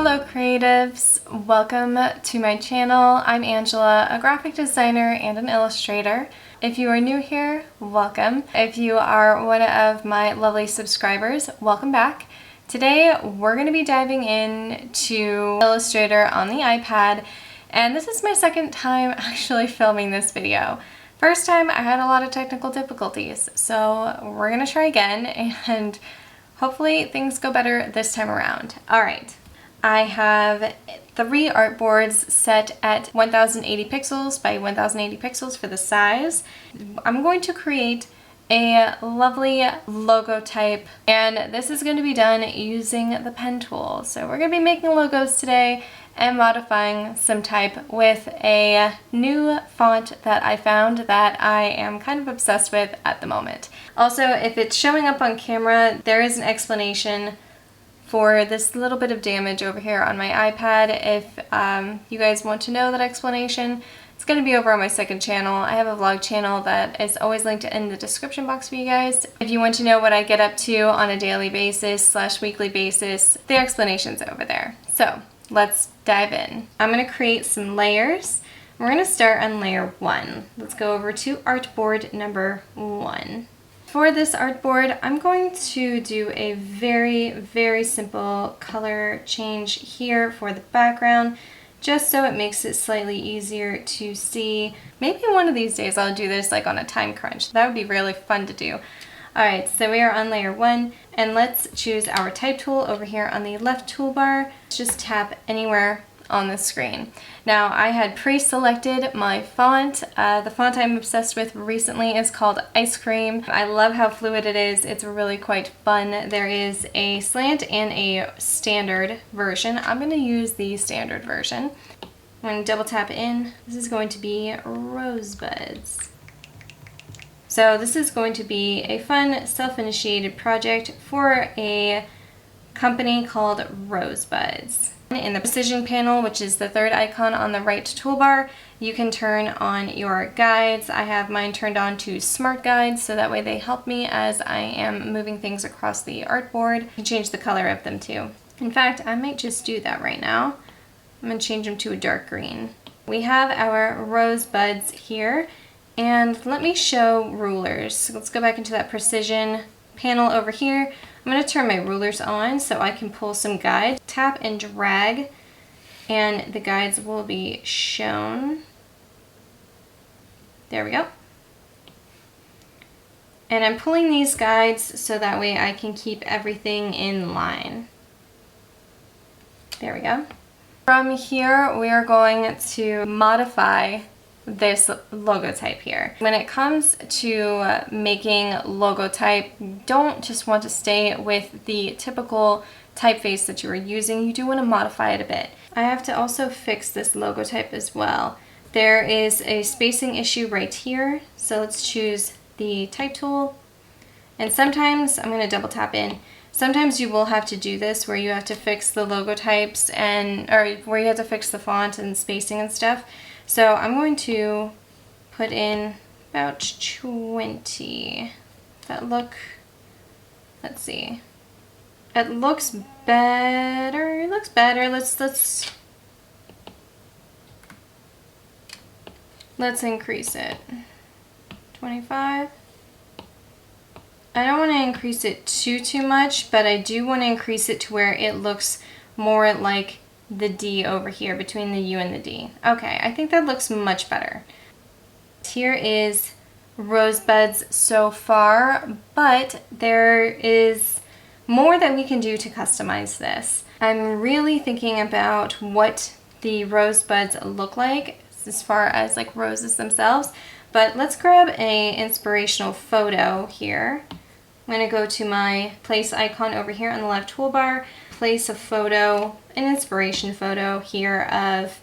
Hello creatives, welcome to my channel. I'm Angela, a graphic designer and an illustrator. If you are new here, welcome. If you are one of my lovely subscribers, welcome back. Today we're going to be diving into Illustrator on the iPad, and this is my second time actually filming this video. First time I had a lot of technical difficulties, so we're going to try again and hopefully things go better this time around. Alright. I have 3 artboards set at 1080 pixels by 1080 pixels for the size. I'm going to create a lovely logotype, and this is going to be done using the pen tool. So we're going to be making logos today and modifying some type with a new font that I found that I am kind of obsessed with at the moment. Also, if it's showing up on camera, there is an explanation for this little bit of damage over here on my iPad. If you guys want to know that explanation, it's going to be over on my second channel. I have a vlog channel that is always linked in the description box for you guys. If you want to know what I get up to on a daily basis / weekly basis, the explanation's over there. So let's dive in. I'm going to create some layers. We're going to start on layer 1. Let's go over to artboard number 1. For this artboard, I'm going to do a very simple color change here for the background, just so it makes it slightly easier to see. Maybe one of these days I'll do this like on a time crunch. That would be really fun to do. Alright, so we are on layer 1, and let's choose our type tool over here on the left toolbar. Just tap anywhere on the screen. Now, I had pre-selected my font. The font I'm obsessed with recently is called Ice Cream. I love how fluid it is. It's really quite fun. There is a slant and a standard version. I'm going to use the standard version. I'm going to double tap in. This is going to be Rosebuds. So this is going to be a fun self-initiated project for a company called Rosebuds. In the precision panel, which is the third icon on the right toolbar, you can turn on your guides. I have mine turned on to smart guides, so that way they help me as I am moving things across the artboard. You can change the color of them too. In fact, I might just do that right now. I'm going to change them to a dark green. We have our rosebuds here, and let me show rulers. So let's go back into that precision panel over here. I'm going to turn my rulers on so I can pull some guides. Tap and drag, and the guides will be shown. There we go. And I'm pulling these guides so that way I can keep everything in line. There we go. From here, we are going to modify this logotype here. When it comes to making logotype, you don't just want to stay with the typical typeface that you are using. You do want to modify it a bit. I have to also fix this logotype as well. There is a spacing issue right here, so let's choose the type tool. And sometimes, I'm going to double tap in, sometimes you will have to do this where you have to fix the logotypes or where you have to fix the font and spacing and stuff. So I'm going to put in about 20. That look, let's see. It looks better. It looks better. Let's increase it. 25. I don't want to increase it too much, but I do want to increase it to where it looks more like the D over here, between the U and the D. Okay, I think that looks much better. Here is Rosebuds so far, but there is more that we can do to customize this. I'm really thinking about what the rosebuds look like as far as like roses themselves, but let's grab an inspirational photo here. I'm going to go to my place icon over here on the left toolbar, place a photo, an inspiration photo here of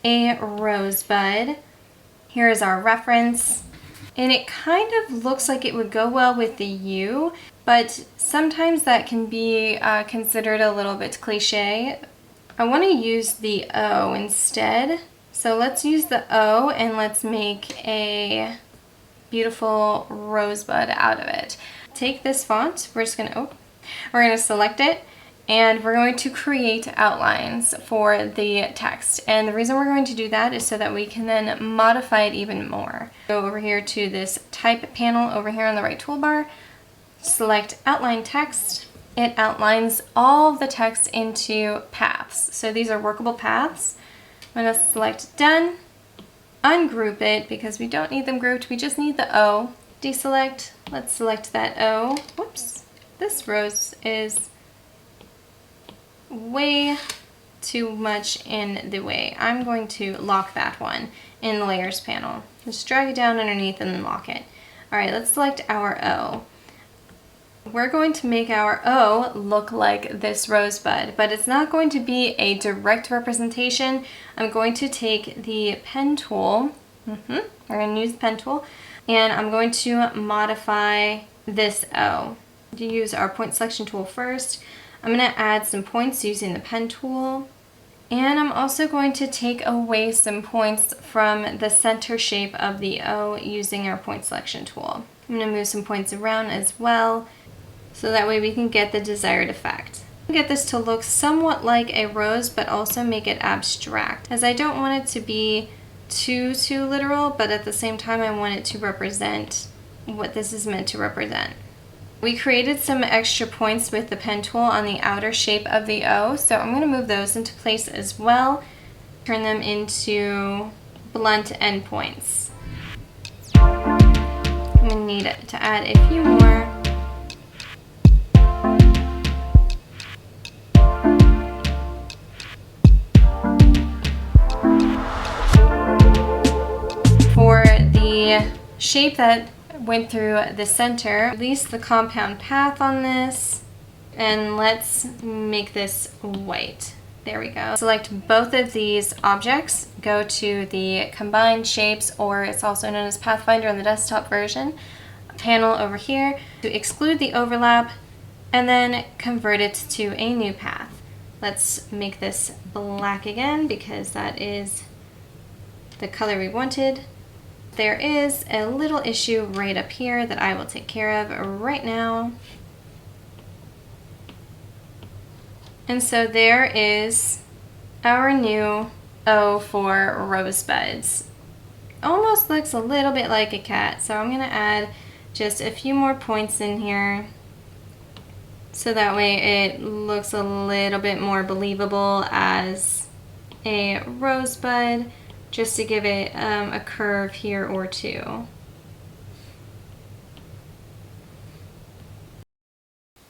a rosebud. Here is our reference, and it kind of looks like it would go well with the U, but sometimes that can be considered a little bit cliche. I want to use the O instead, so let's use the O and let's make a beautiful rosebud out of it. Take this font, we're going to select it, and we're going to create outlines for the text. And the reason we're going to do that is so that we can then modify it even more. Go over here to this type panel over here on the right toolbar, select outline text. It outlines all the text into paths. So these are workable paths. I'm going to select done, ungroup it because we don't need them grouped, we just need the O. Deselect, let's select that O. Whoops, this rose is way too much in the way. I'm going to lock that one in the layers panel. Just drag it down underneath and then lock it. All right, let's select our O. We're going to make our O look like this rosebud, but it's not going to be a direct representation. I'm going to take the pen tool. We're going to use the pen tool, and I'm going to modify this O. To use our point selection tool first. I'm going to add some points using the pen tool, and I'm also going to take away some points from the center shape of the O using our point selection tool. I'm going to move some points around as well, so that way we can get the desired effect. Get this to look somewhat like a rose, but also make it abstract, as I don't want it to be too literal, but at the same time I want it to represent what this is meant to represent. We created some extra points with the pen tool on the outer shape of the O, so I'm going to move those into place as well. Turn them into blunt endpoints. I'm going to need to add a few more. For the shape that went through the center, release the compound path on this, and let's make this white. There we go. Select both of these objects, go to the combined shapes, or it's also known as Pathfinder on the desktop version, panel over here to exclude the overlap, and then convert it to a new path. Let's make this black again because that is the color we wanted. There is a little issue right up here that I will take care of right now. And so there is our new O for rosebuds. Almost looks a little bit like a cat, so I'm going to add just a few more points in here so that way it looks a little bit more believable as a rosebud, just to give it a curve here or two.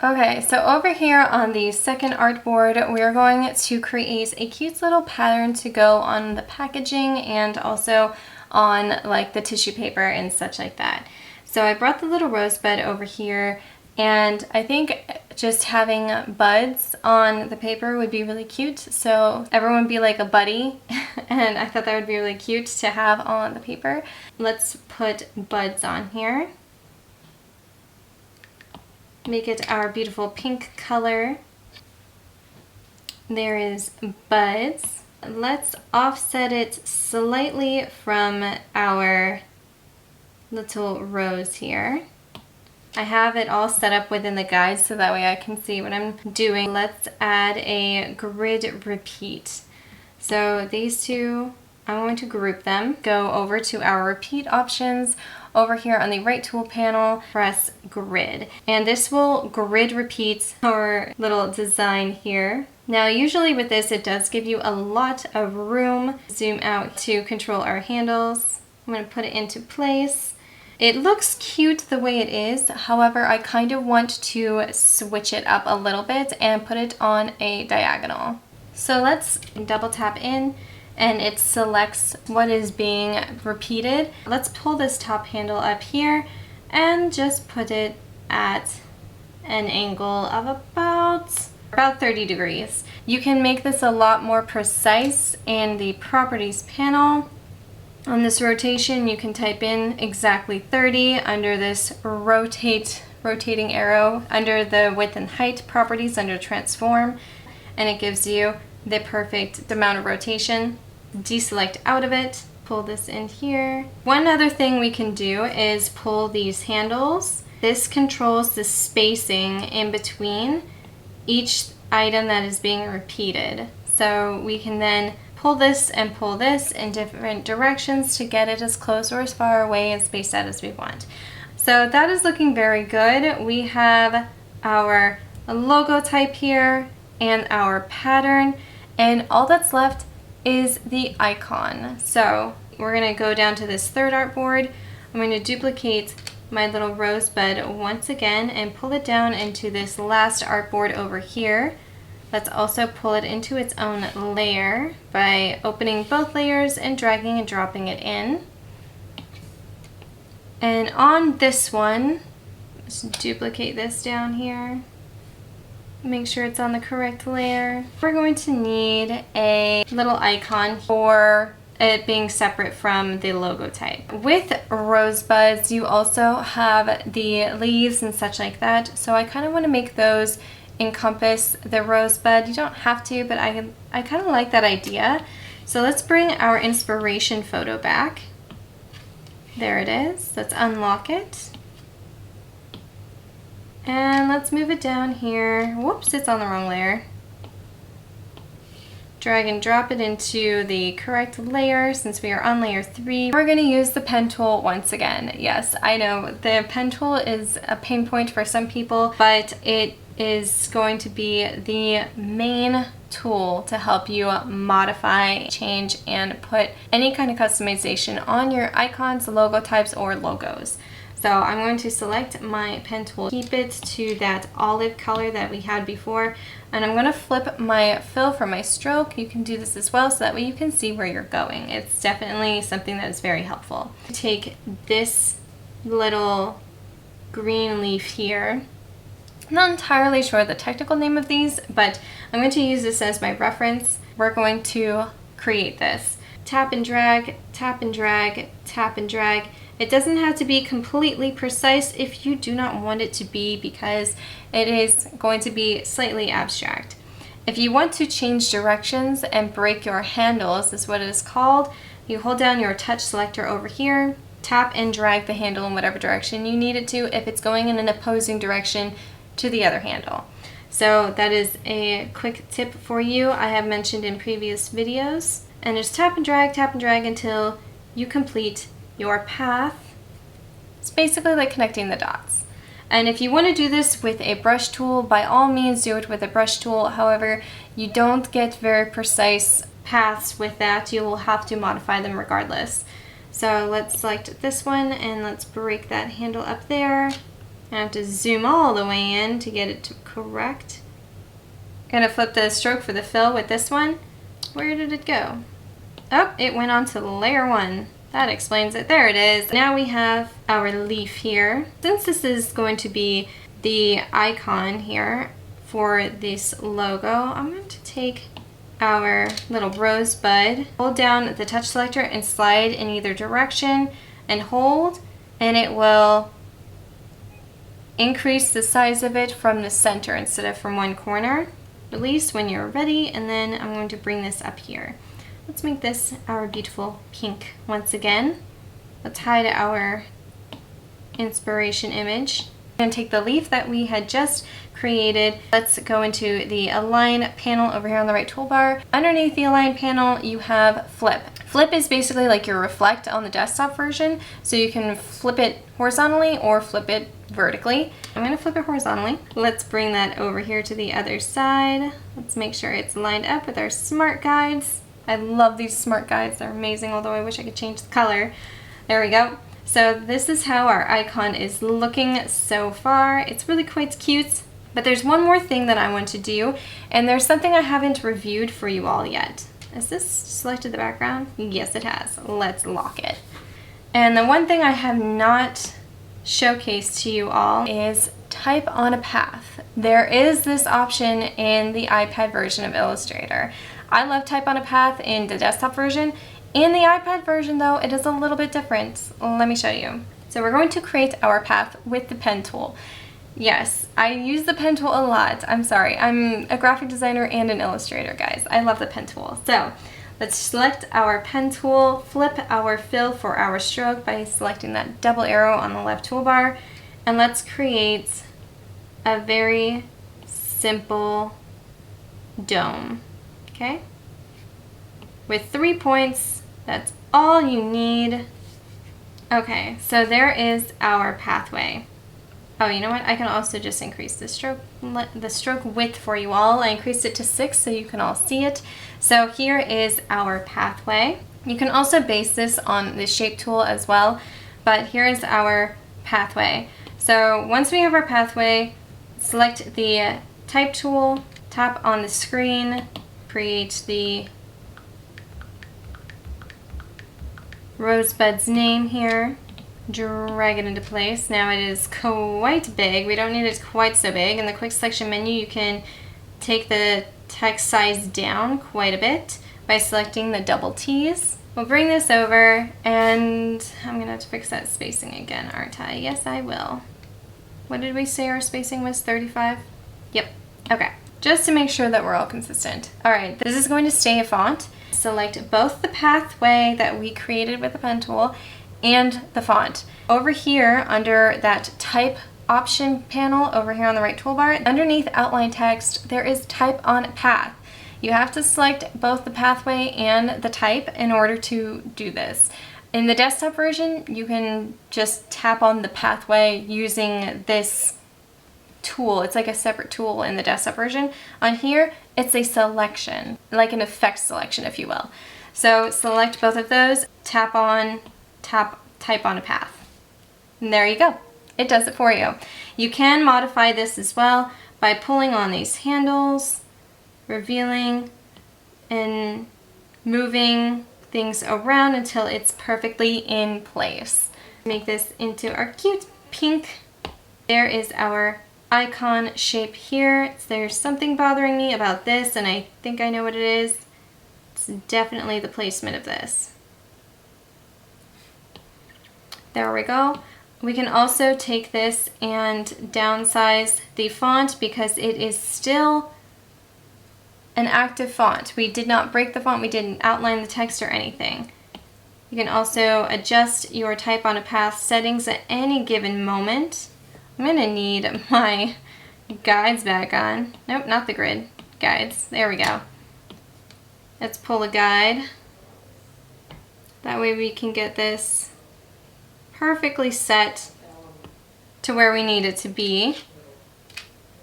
Okay, so over here on the second artboard, we're going to create a cute little pattern to go on the packaging and also on like the tissue paper and such like that. So I brought the little rosebud over here, and I think just having buds on the paper would be really cute. So everyone would be like a buddy, and I thought that would be really cute to have on the paper. Let's put buds on here. Make it our beautiful pink color. There is buds. Let's offset it slightly from our little rose here. I have it all set up within the guide so that way I can see what I'm doing. Let's add a grid repeat. So these two, I'm going to group them. Go over to our repeat options. Over here on the right tool panel, press grid. And this will grid repeat our little design here. Now usually with this it does give you a lot of room. Zoom out to control our handles. I'm going to put it into place. It looks cute the way it is, however I kind of want to switch it up a little bit and put it on a diagonal. So let's double tap in and it selects what is being repeated. Let's pull this top handle up here and just put it at an angle of about 30 degrees. You can make this a lot more precise in the properties panel. On this rotation, you can type in exactly 30 under this rotating arrow under the width and height properties under transform, and it gives you the perfect amount of rotation. Deselect out of it, pull this in here. One other thing we can do is pull these handles. This controls the spacing in between each item that is being repeated. So we can then pull this and pull this in different directions to get it as close or as far away and spaced out as we want. So that is looking very good. We have our logo type here and our pattern, and all that's left is the icon. So we're going to go down to this third artboard. I'm going to duplicate my little rosebud once again and pull it down into this last artboard over here. Let's also pull it into its own layer by opening both layers and dragging and dropping it in. And on this one, let's duplicate this down here. Make sure it's on the correct layer. We're going to need a little icon for it being separate from the logo type. With rosebuds, you also have the leaves and such like that. So I kind of want to make those encompass the rosebud. You don't have to, but I kind of like that idea. So let's bring our inspiration photo back. There it is. Let's unlock it. And let's move it down here. Whoops, it's on the wrong layer. Drag and drop it into the correct layer since we are on layer 3. We're going to use the pen tool once again. Yes, I know the pen tool is a pain point for some people, but it is going to be the main tool to help you modify, change, and put any kind of customization on your icons, logo types, or logos. So I'm going to select my pen tool, keep it to that olive color that we had before, and I'm going to flip my fill for my stroke. You can do this as well so that way you can see where you're going. It's definitely something that is very helpful. Take this little green leaf here. I'm not entirely sure the technical name of these, but I'm going to use this as my reference. We're going to create this. Tap and drag, tap and drag, tap and drag. It doesn't have to be completely precise if you do not want it to be, because it is going to be slightly abstract. If you want to change directions and break your handles, is what it is called, you hold down your touch selector over here, tap and drag the handle in whatever direction you need it to if it's going in an opposing direction to the other handle. So that is a quick tip for you I have mentioned in previous videos. And just tap and drag until you complete your path. It's basically like connecting the dots. And if you want to do this with a brush tool, by all means do it with a brush tool. However, you don't get very precise paths with that. You will have to modify them regardless. So let's select this one and let's break that handle up there. I have to zoom all the way in to get it to correct. I'm gonna flip the stroke for the fill with this one. Where did it go? Oh, it went on to layer 1. That explains it. There it is. Now we have our leaf here. Since this is going to be the icon here for this logo, I'm going to take our little rosebud, hold down the touch selector and slide in either direction and hold, and it will increase the size of it from the center instead of from one corner. Release when you're ready, and then I'm going to bring this up here. Let's make this our beautiful pink once again. Let's hide our inspiration image. I'm going to take the leaf that we had just created. Let's go into the Align panel over here on the right toolbar. Underneath the Align panel, you have Flip. Flip is basically like your Reflect on the desktop version, so you can flip it horizontally or flip it vertically. I'm going to flip it horizontally. Let's bring that over here to the other side. Let's make sure it's lined up with our smart guides. I love these smart guides, they're amazing, although I wish I could change the color. There we go. So this is how our icon is looking so far. It's really quite cute, but there's one more thing that I want to do, and there's something I haven't reviewed for you all yet. Has this selected the background? Yes, it has. Let's lock it. And the one thing I have not showcased to you all is type on a path. There is this option in the iPad version of Illustrator. I love type on a path in the desktop version. In the iPad version though, it is a little bit different. Let me show you. So we're going to create our path with the pen tool. Yes, I use the pen tool a lot. I'm sorry, I'm a graphic designer and an illustrator, guys. I love the pen tool. So let's select our pen tool, flip our fill for our stroke by selecting that double arrow on the left toolbar, and let's create a very simple dome, okay? With 3 points, that's all you need. Okay, so there is our pathway. Oh, you know what? I can also just increase the stroke width for you all. I increased it to 6 so you can all see it. So here is our pathway. You can also base this on the shape tool as well, but here is our pathway. So once we have our pathway, select the type tool, tap on the screen, create the rosebud's name here, drag it into place. Now it is quite big. We don't need it quite so big. In the quick selection menu, you can take the text size down quite a bit by selecting the double T's. We'll bring this over, and I'm gonna have to fix that spacing again, aren't I? Yes, I will. What did we say our spacing was, 35? Yep, okay. Just to make sure that we're all consistent. All right, this is going to stay a font. Select both the pathway that we created with the pen tool and the font. Over here, under that type option panel over here on the right toolbar, underneath outline text, there is type on path. You have to select both the pathway and the type in order to do this. In the desktop version, you can just tap on the pathway using this tool. It's like a separate tool in the desktop version. On here, it's a selection, like an effect selection, if you will. So select both of those, type on a path. And there you go. It does it for you. You can modify this as well by pulling on these handles, revealing, and moving things around until it's perfectly in place. Make this into our cute pink. There is our icon shape here. There's something bothering me about this, and I think I know what it is. It's definitely the placement of this. There we go. We can also take this and downsize the font because it is still an active font. We did not break the font, we didn't outline the text or anything. You can also adjust your type on a path settings at any given moment. I'm gonna need my guides back on. Nope, not the grid. Guides. There we go. Let's pull a guide. That way we can get this perfectly set to where we need it to be.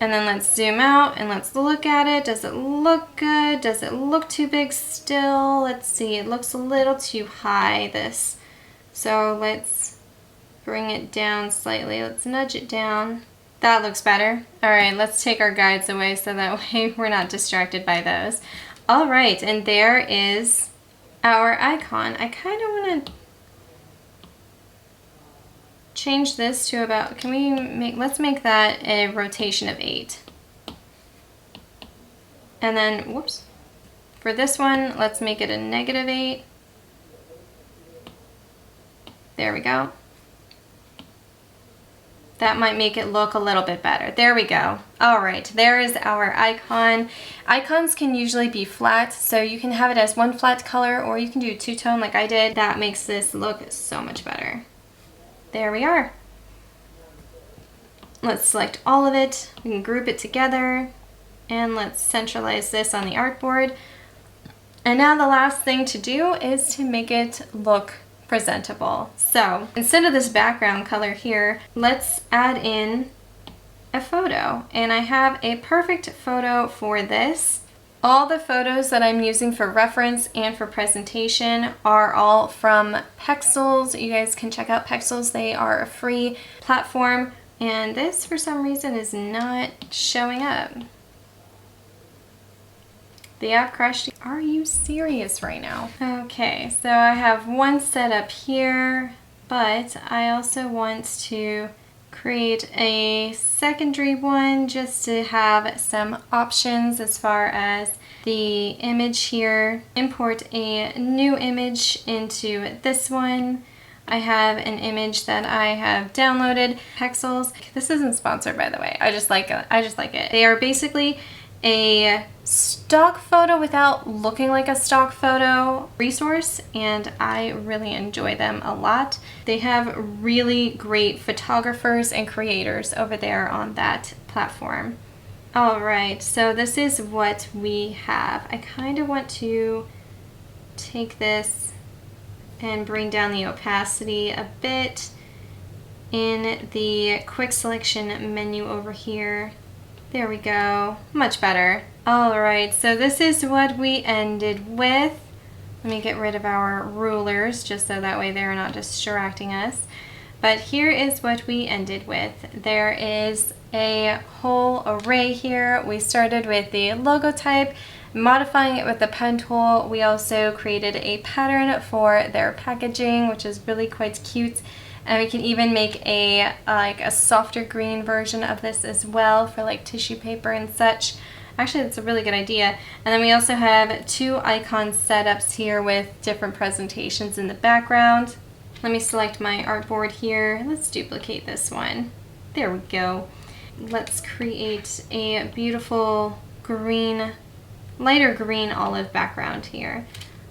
And then let's zoom out and let's look at it. Does it look good? Does it look too big still? Let's see, it looks a little too high, this. So let's bring it down slightly. Let's nudge it down. That looks better. All right, let's take our guides away so that way we're not distracted by those. All right, and there is our icon. I kind of want to change this to about, let's make that a rotation of 8. And then, whoops, for this one, let's make it a -8. There we go. That might make it look a little bit better. There we go. All right, there is our icon. Icons can usually be flat, so you can have it as one flat color, or you can do two-tone like I did. That makes this look so much better. There we are. Let's select all of it. We can group it together, and let's centralize this on the artboard. And now the last thing to do is to make it look presentable. So instead of this background color here, let's add in a photo. And I have a perfect photo for this. All the photos that I'm using for reference and for presentation are all from Pexels. You guys can check out Pexels. They are a free platform. And this, for some reason, is not showing up. The app crashed. Are you serious right now? Okay, so I have one set up here, but I also want to create a secondary one just to have some options as far as the image here. Import a new image into this one. I have an image that I have downloaded, Pexels. This isn't sponsored, by the way. I just like it. They are basically a stock photo without looking like a stock photo resource, and I really enjoy them a lot. They have really great photographers and creators over there on that platform. All right, so this is what we have. I kind of want to take this and bring down the opacity a bit in the quick selection menu over here. There we go, much better. All right, so this is what we ended with. Let me get rid of our rulers just so that way they're not distracting us. But here is what we ended with. There is a whole array here. We started with the logotype, modifying it with the pen tool. We also created a pattern for their packaging, which is really quite cute. And we can even make a like a softer green version of this as well for like tissue paper and such. Actually, that's a really good idea. And then we also have two icon setups here with different presentations in the background. Let me select my artboard here. Let's duplicate this one. There we go. Let's create a beautiful green, lighter green olive background here.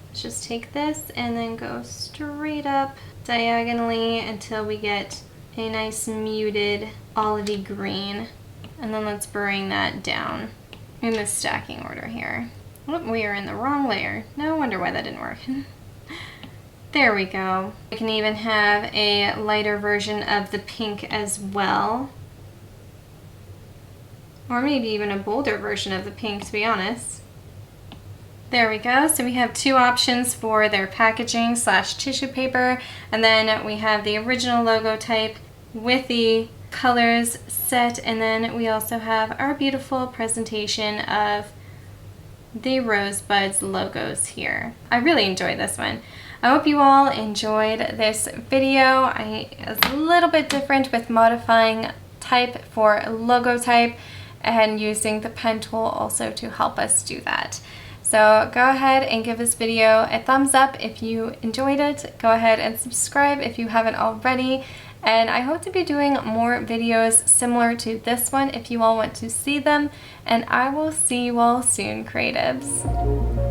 Let's just take this and then go straight up diagonally until we get a nice muted olivey green. And then let's bring that down in the stacking order here. Whoop, we are in the wrong layer. No wonder why that didn't work. There we go. We can even have a lighter version of the pink as well. Or maybe even a bolder version of the pink, to be honest. There we go. So we have two options for their packaging slash tissue paper. And then we have the original logo type with the colors set. And then we also have our beautiful presentation of the Rosebuds logos here. I really enjoyed this one. I hope you all enjoyed this video. It's a little bit different with modifying type for logo type and using the pen tool also to help us do that. So go ahead and give this video a thumbs up if you enjoyed it. Go ahead and subscribe if you haven't already. And I hope to be doing more videos similar to this one if you all want to see them. And I will see you all soon, creatives.